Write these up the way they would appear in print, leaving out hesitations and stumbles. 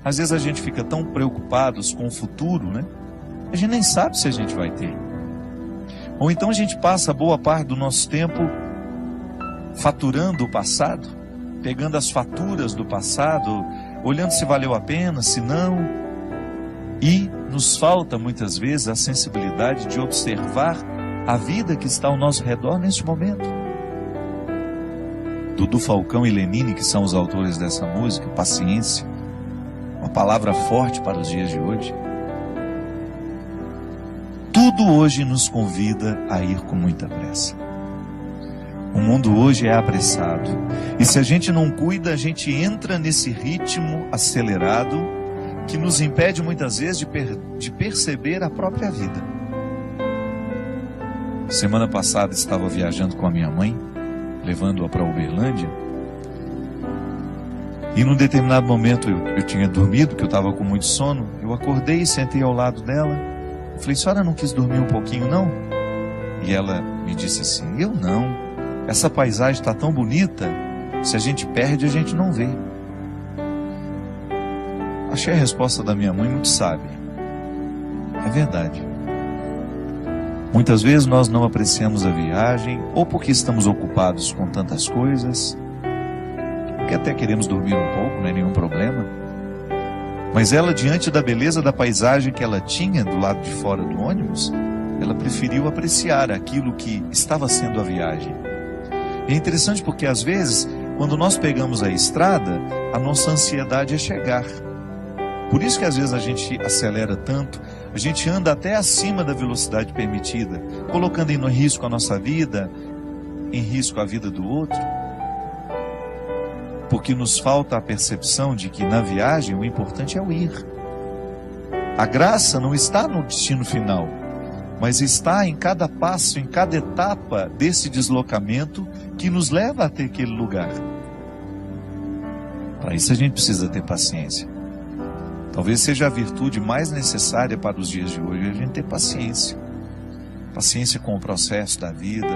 Às vezes a gente fica tão preocupados com o futuro, né? A gente nem sabe se a gente vai ter. Ou então a gente passa boa parte do nosso tempo faturando o passado, pegando as faturas do passado, olhando se valeu a pena, se não. E nos falta muitas vezes a sensibilidade de observar a vida que está ao nosso redor neste momento. Dudu Falcão e Lenine, que são os autores dessa música, paciência, uma palavra forte para os dias de hoje. Tudo hoje nos convida a ir com muita pressa. O mundo hoje é apressado. E se a gente não cuida, a gente entra nesse ritmo acelerado que nos impede muitas vezes de perceber a própria vida. Semana passada estava viajando com a minha mãe, levando-a para Uberlândia. E num determinado momento eu tinha dormido, porque eu estava com muito sono. Eu acordei e sentei ao lado dela. Eu falei: senhora não quis dormir um pouquinho não? E ela me disse assim: eu não. Essa paisagem está tão bonita, se a gente perde, a gente não vê. Achei a resposta da minha mãe muito sábia. É verdade. Muitas vezes nós não apreciamos a viagem, ou porque estamos ocupados com tantas coisas, que até queremos dormir um pouco, não é nenhum problema. Mas ela, diante da beleza da paisagem que ela tinha do lado de fora do ônibus, ela preferiu apreciar aquilo que estava sendo a viagem. E é interessante porque às vezes, quando nós pegamos a estrada, a nossa ansiedade é chegar. Por isso que às vezes a gente acelera tanto, a gente anda até acima da velocidade permitida, colocando em risco a nossa vida, em risco a vida do outro. Porque nos falta a percepção de que na viagem o importante é o ir. A graça não está no destino final, mas está em cada passo, em cada etapa desse deslocamento que nos leva até aquele lugar. Para isso a gente precisa ter paciência. Talvez seja a virtude mais necessária para os dias de hoje, a gente ter paciência. Paciência com o processo da vida,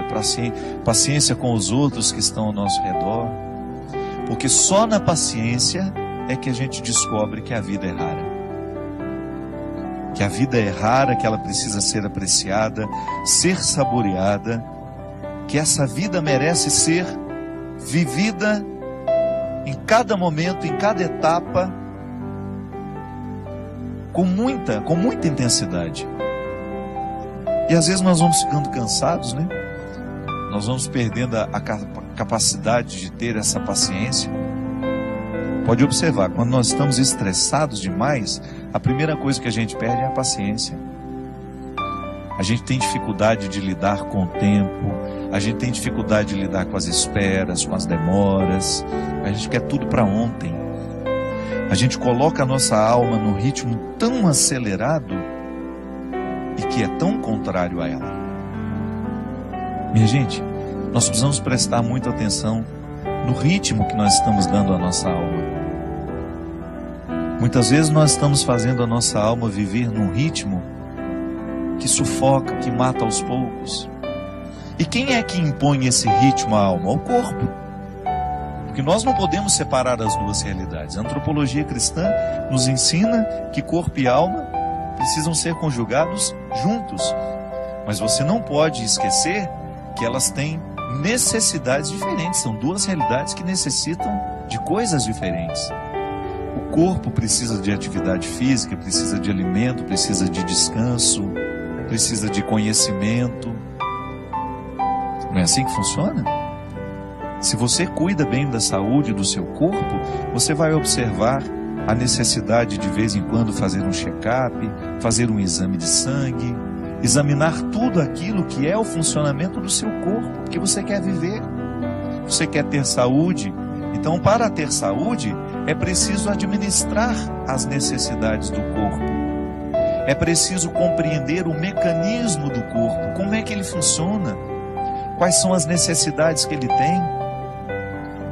paciência com os outros que estão ao nosso redor. Porque só na paciência é que a gente descobre que a vida é rara. Que a vida é rara, que ela precisa ser apreciada, ser saboreada, que essa vida merece ser vivida em cada momento, em cada etapa, com muita intensidade. E às vezes nós vamos ficando cansados, né? Nós vamos perdendo a capacidade de ter essa paciência. Pode observar, quando nós estamos estressados demais, a primeira coisa que a gente perde é a paciência. A gente tem dificuldade de lidar com o tempo, a gente tem dificuldade de lidar com as esperas, com as demoras, a gente quer tudo para ontem. A gente coloca a nossa alma num ritmo tão acelerado e que é tão contrário a ela. Minha gente, nós precisamos prestar muita atenção no ritmo que nós estamos dando à nossa alma. Muitas vezes nós estamos fazendo a nossa alma viver num ritmo que sufoca, que mata aos poucos. E quem é que impõe esse ritmo à alma? O corpo. Porque nós não podemos separar as duas realidades. A antropologia cristã nos ensina que corpo e alma precisam ser conjugados juntos. Mas você não pode esquecer que elas têm necessidades diferentes. São duas realidades que necessitam de coisas diferentes. O corpo precisa de atividade física, precisa de alimento, precisa de descanso, precisa de conhecimento. Não é assim que funciona? Se você cuida bem da saúde do seu corpo, você vai observar a necessidade de vez em quando fazer um check-up, fazer um exame de sangue, examinar tudo aquilo que é o funcionamento do seu corpo, porque você quer viver, você quer ter saúde. Então, para ter saúde, é preciso administrar as necessidades do corpo. É preciso compreender o mecanismo do corpo, como é que ele funciona, quais são as necessidades que ele tem.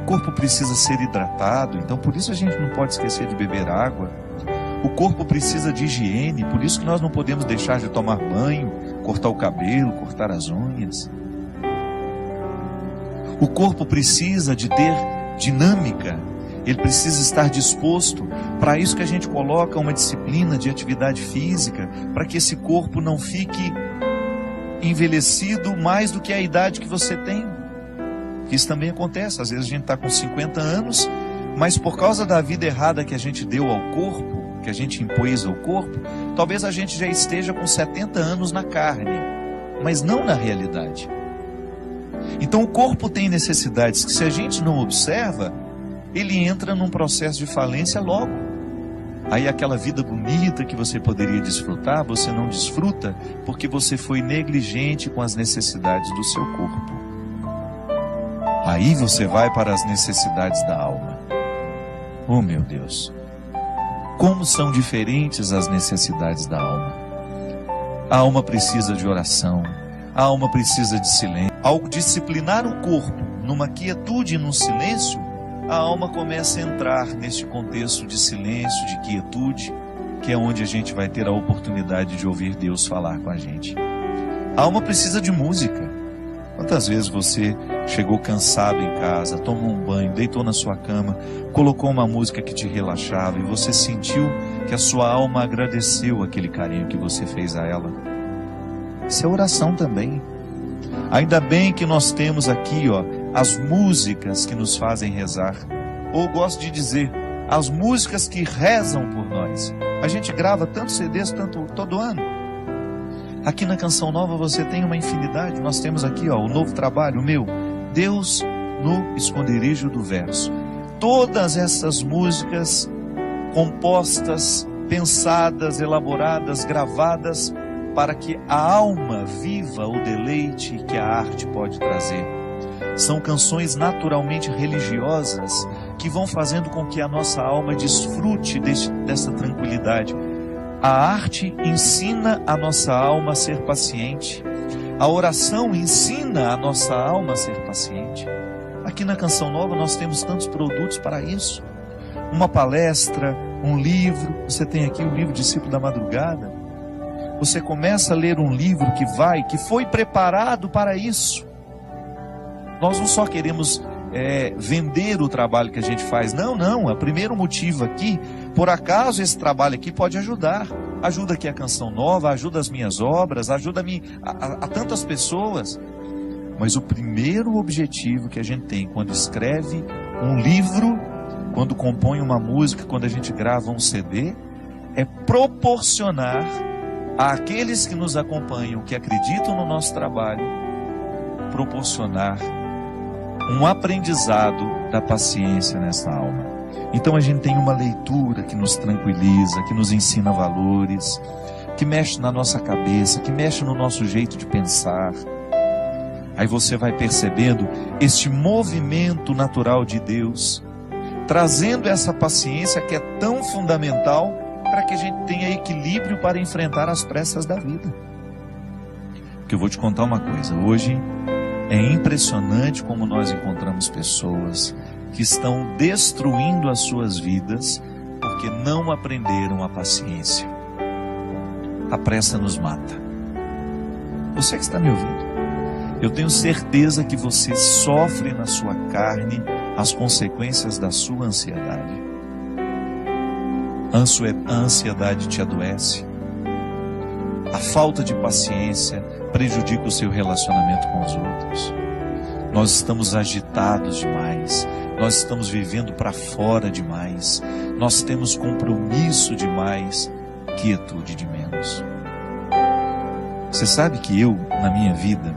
O corpo precisa ser hidratado, então por isso a gente não pode esquecer de beber água. O corpo precisa de higiene, por isso que nós não podemos deixar de tomar banho, cortar o cabelo, cortar as unhas. O corpo precisa de ter dinâmica, Ele precisa estar disposto. Para isso que a gente coloca uma disciplina de atividade física, para que esse corpo não fique envelhecido mais do que a idade que você tem. Isso também acontece. Às vezes a gente está com 50 anos, mas por causa da vida errada que a gente deu ao corpo, que a gente impôs ao corpo, talvez a gente já esteja com 70 anos na carne, mas não na realidade. Então o corpo tem necessidades que, se a gente não observa, ele entra num processo de falência logo. Aí aquela vida bonita que você poderia desfrutar, você não desfruta porque você foi negligente com as necessidades do seu corpo. Aí você vai para as necessidades da alma. Oh meu Deus, como são diferentes as necessidades da alma. A alma precisa de oração, a alma precisa de silêncio. Ao disciplinar o corpo numa quietude e num silêncio, a alma começa a entrar neste contexto de silêncio, de quietude, que é onde a gente vai ter a oportunidade de ouvir Deus falar com a gente. A alma precisa de música. Quantas vezes você chegou cansado em casa, tomou um banho, deitou na sua cama, colocou uma música que te relaxava e você sentiu que a sua alma agradeceu aquele carinho que você fez a ela? Isso é oração também. Ainda bem que nós temos aqui, as músicas que nos fazem rezar. Ou gosto de dizer, as músicas que rezam por nós. A gente grava tantos CDs todo ano. Aqui na Canção Nova você tem uma infinidade. Nós temos aqui o novo trabalho, o meu, Deus no Esconderijo do Verso. Todas essas músicas compostas, pensadas, elaboradas, gravadas, para que a alma viva o deleite que a arte pode trazer. São canções naturalmente religiosas que vão fazendo com que a nossa alma desfrute dessa tranquilidade. A arte ensina a nossa alma a ser paciente. A oração ensina a nossa alma a ser paciente. Aqui na Canção Nova nós temos tantos produtos para isso. Uma palestra, um livro. Você tem aqui o livro Discípulo da Madrugada. Você começa a ler um livro que foi preparado para isso. Nós não só queremos vender o trabalho que a gente faz. Não. O primeiro motivo aqui, por acaso esse trabalho aqui pode ajudar. Ajuda aqui a Canção Nova, ajuda as minhas obras, ajuda-me a tantas pessoas. Mas o primeiro objetivo que a gente tem quando escreve um livro, quando compõe uma música, quando a gente grava um CD, é proporcionar àqueles que nos acompanham, que acreditam no nosso trabalho, proporcionar um aprendizado da paciência nessa alma. Então a gente tem uma leitura que nos tranquiliza, que nos ensina valores, que mexe na nossa cabeça, que mexe no nosso jeito de pensar. Aí você vai percebendo este movimento natural de Deus, trazendo essa paciência que é tão fundamental para que a gente tenha equilíbrio para enfrentar as pressas da vida. Porque eu vou te contar uma coisa, hoje é impressionante como nós encontramos pessoas que estão destruindo as suas vidas porque não aprenderam a paciência. A pressa nos mata. Você que está me ouvindo, eu tenho certeza que você sofre na sua carne as consequências da sua ansiedade. A ansiedade te adoece. A falta de paciência prejudica o seu relacionamento com os outros. Nós estamos agitados demais. Nós estamos vivendo para fora demais. Nós temos compromisso demais, quietude de menos. Você sabe que eu, na minha vida,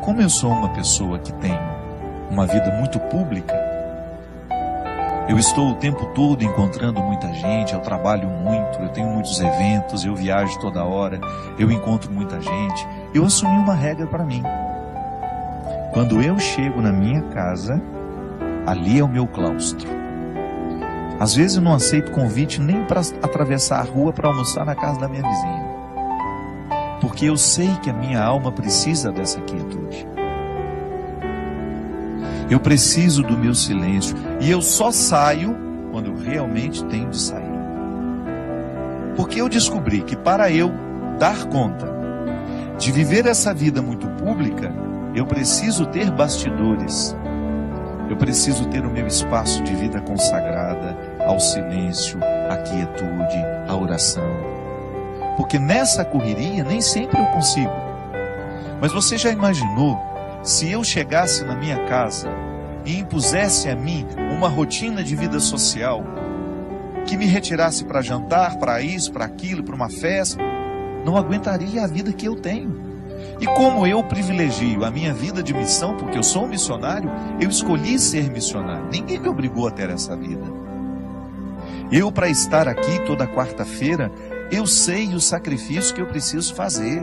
como eu sou uma pessoa que tem uma vida muito pública, eu estou o tempo todo encontrando muita gente, eu trabalho muito, eu tenho muitos eventos, eu viajo toda hora, eu encontro muita gente. Eu assumi uma regra para mim. Quando eu chego na minha casa, ali é o meu claustro. Às vezes eu não aceito convite nem para atravessar a rua para almoçar na casa da minha vizinha. Porque eu sei que a minha alma precisa dessa quietude. Eu preciso do meu silêncio. E eu só saio quando eu realmente tenho de sair. Porque eu descobri que para eu dar conta de viver essa vida muito pública, eu preciso ter bastidores. Eu preciso ter o meu espaço de vida consagrada ao silêncio, à quietude, à oração. Porque nessa correria nem sempre eu consigo. Mas você já imaginou se eu chegasse na minha casa e impusesse a mim uma rotina de vida social que me retirasse para jantar, para isso, para aquilo, para uma festa? Não aguentaria a vida que eu tenho. E como eu privilegio a minha vida de missão, porque eu sou um missionário, eu escolhi ser missionário. Ninguém me obrigou a ter essa vida. Eu, para estar aqui toda quarta-feira, eu sei o sacrifício que eu preciso fazer.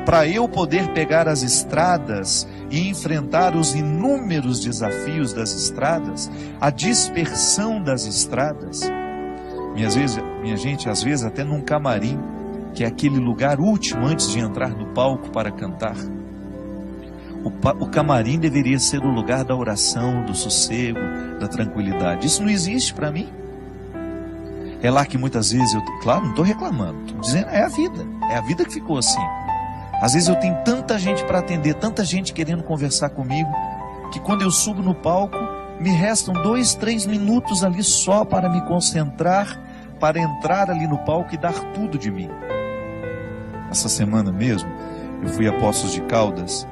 Para eu poder pegar as estradas e enfrentar os inúmeros desafios das estradas, a dispersão das estradas. Minha gente, às vezes até num camarim, que é aquele lugar último antes de entrar no palco para cantar. O camarim deveria ser o lugar da oração, do sossego, da tranquilidade. Isso não existe para mim. É lá que muitas vezes claro, não estou reclamando, estou dizendo, é a vida que ficou assim. Às vezes eu tenho tanta gente para atender, tanta gente querendo conversar comigo, que quando eu subo no palco, me restam 2, 3 minutos ali só para me concentrar, para entrar ali no palco e dar tudo de mim. Essa semana mesmo, eu fui a Poços de Caldas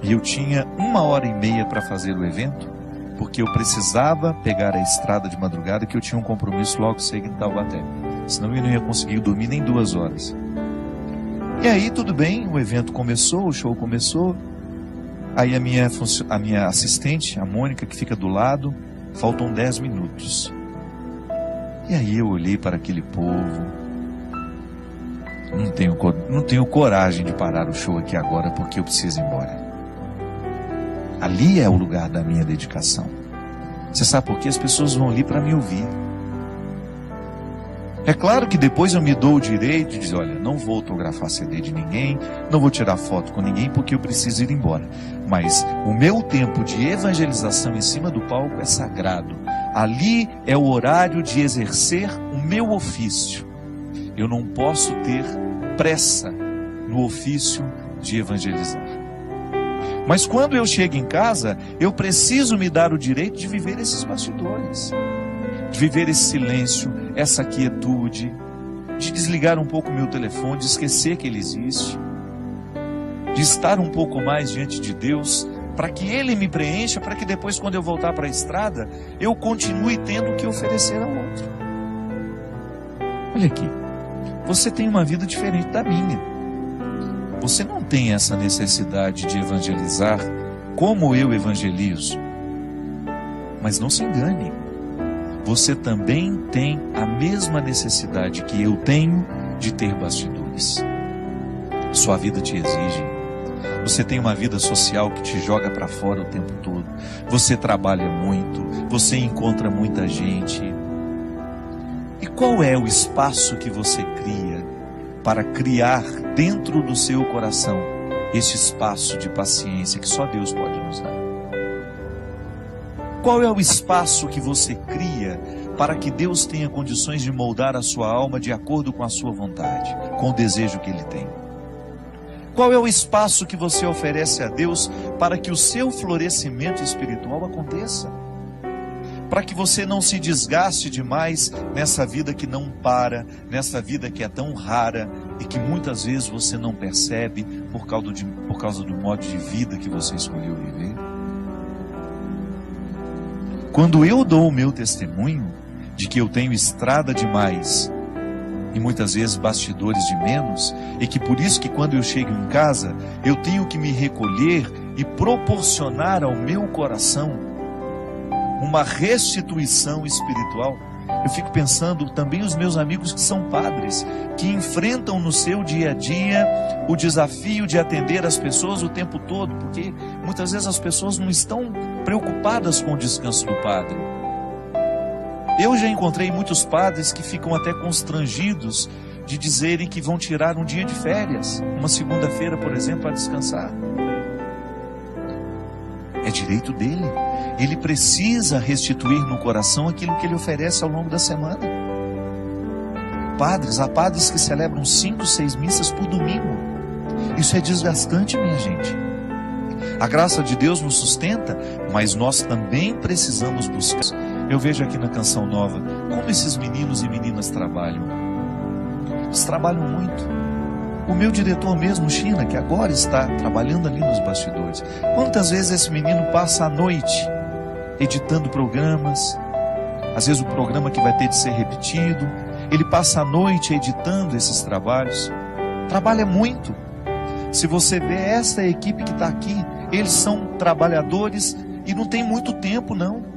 e eu tinha 1h30 para fazer o evento, porque eu precisava pegar a estrada de madrugada, que eu tinha um compromisso logo cedo em Taubaté. Senão eu não ia conseguir dormir nem 2 horas. E aí tudo bem, o evento começou, o show começou. Aí a minha assistente, a Mônica, que fica do lado, faltam 10 minutos. E aí eu olhei para aquele povo. Não tenho coragem de parar o show aqui agora, porque eu preciso ir embora. Ali é o lugar da minha dedicação. Você sabe por quê? As pessoas vão ali para me ouvir. É claro que depois eu me dou o direito de dizer, olha, não vou autografar CD de ninguém, não vou tirar foto com ninguém, porque eu preciso ir embora. Mas o meu tempo de evangelização em cima do palco é sagrado. Ali é o horário de exercer o meu ofício. Eu não posso ter pressa no ofício de evangelizar. Mas quando eu chego em casa, eu preciso me dar o direito de viver esses bastidores, de viver esse silêncio, essa quietude, de desligar um pouco o meu telefone, de esquecer que ele existe, de estar um pouco mais diante de Deus, para que Ele me preencha, para que depois, quando eu voltar para a estrada, eu continue tendo o que oferecer ao outro. Olha aqui, você tem uma vida diferente da minha. Você não tem essa necessidade de evangelizar como eu evangelizo. Mas não se engane, você também tem a mesma necessidade que eu tenho de ter bastidores. Sua vida te exige. Você tem uma vida social que te joga para fora o tempo todo. Você trabalha muito, você encontra muita gente. E qual é o espaço que você cria para criar dentro do seu coração esse espaço de paciência que só Deus pode nos dar? Qual é o espaço que você cria para que Deus tenha condições de moldar a sua alma de acordo com a sua vontade, com o desejo que Ele tem? Qual é o espaço que você oferece a Deus para que o seu florescimento espiritual aconteça? Para que você não se desgaste demais nessa vida que não para, nessa vida que é tão rara e que muitas vezes você não percebe por causa do modo de vida que você escolheu viver? Quando eu dou o meu testemunho de que eu tenho estrada demais e muitas vezes bastidores de menos, e que por isso que quando eu chego em casa eu tenho que me recolher e proporcionar ao meu coração uma restituição espiritual, eu fico pensando também os meus amigos que são padres, que enfrentam no seu dia a dia o desafio de atender as pessoas o tempo todo, porque muitas vezes as pessoas não estão preocupadas com o descanso do padre. Eu já encontrei muitos padres que ficam até constrangidos de dizerem que vão tirar um dia de férias, uma segunda-feira, por exemplo, para descansar. É direito dele. Ele precisa restituir no coração aquilo que ele oferece ao longo da semana. Há padres que celebram 5, 6 missas por domingo. Isso é desgastante, minha gente. A graça de Deus nos sustenta, mas nós também precisamos buscar. Eu vejo aqui na Canção Nova como esses meninos e meninas trabalham. Eles trabalham muito. O meu diretor mesmo, China, que agora está trabalhando ali nos bastidores. Quantas vezes esse menino passa a noite editando programas, às vezes o programa que vai ter de ser repetido, ele passa a noite editando esses trabalhos. Trabalha muito. Se você vê essa equipe que está aqui, eles são trabalhadores e não tem muito tempo não.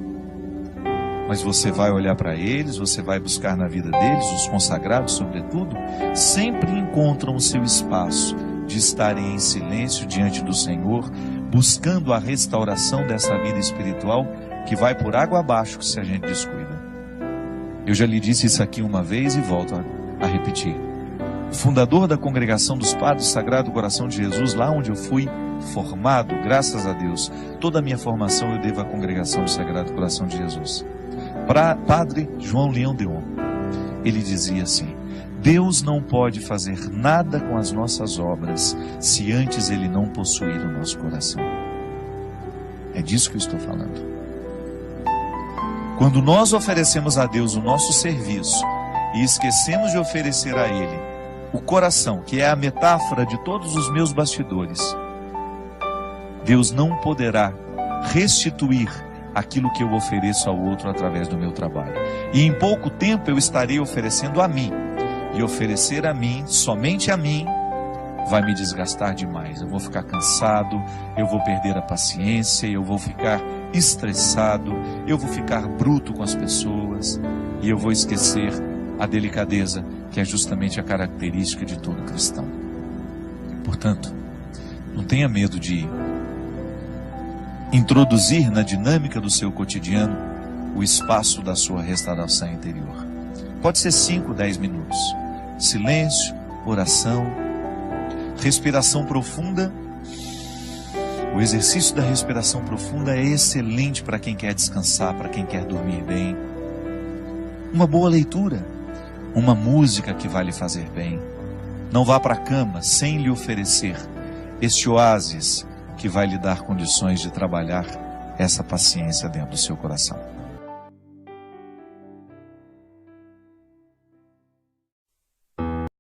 Mas você vai olhar para eles, você vai buscar na vida deles, os consagrados sobretudo, sempre encontram o seu espaço de estarem em silêncio diante do Senhor, buscando a restauração dessa vida espiritual que vai por água abaixo se a gente descuida. Eu já lhe disse isso aqui uma vez e volto a repetir. O fundador da Congregação dos Padres do Sagrado Coração de Jesus, lá onde eu fui formado, graças a Deus, toda a minha formação eu devo à Congregação do Sagrado Coração de Jesus. Padre João Leão Deon, ele dizia assim: Deus não pode fazer nada com as nossas obras se antes Ele não possuir o nosso coração. É disso que eu estou falando. Quando nós oferecemos a Deus o nosso serviço e esquecemos de oferecer a Ele o coração, que é a metáfora de todos os meus bastidores, Deus não poderá restituir aquilo que eu ofereço ao outro através do meu trabalho. E em pouco tempo eu estarei oferecendo a mim. E oferecer a mim, somente a mim, vai me desgastar demais. Eu vou ficar cansado, eu vou perder a paciência, eu vou ficar estressado, eu vou ficar bruto com as pessoas e eu vou esquecer a delicadeza, que é justamente a característica de todo cristão. Portanto, não tenha medo de introduzir na dinâmica do seu cotidiano o espaço da sua restauração interior. Pode ser 5, 10 minutos. Silêncio, oração, respiração profunda. O exercício da respiração profunda é excelente para quem quer descansar, para quem quer dormir bem. Uma boa leitura, uma música que vai lhe fazer bem. Não vá para a cama sem lhe oferecer este oásis que vai lhe dar condições de trabalhar essa paciência dentro do seu coração.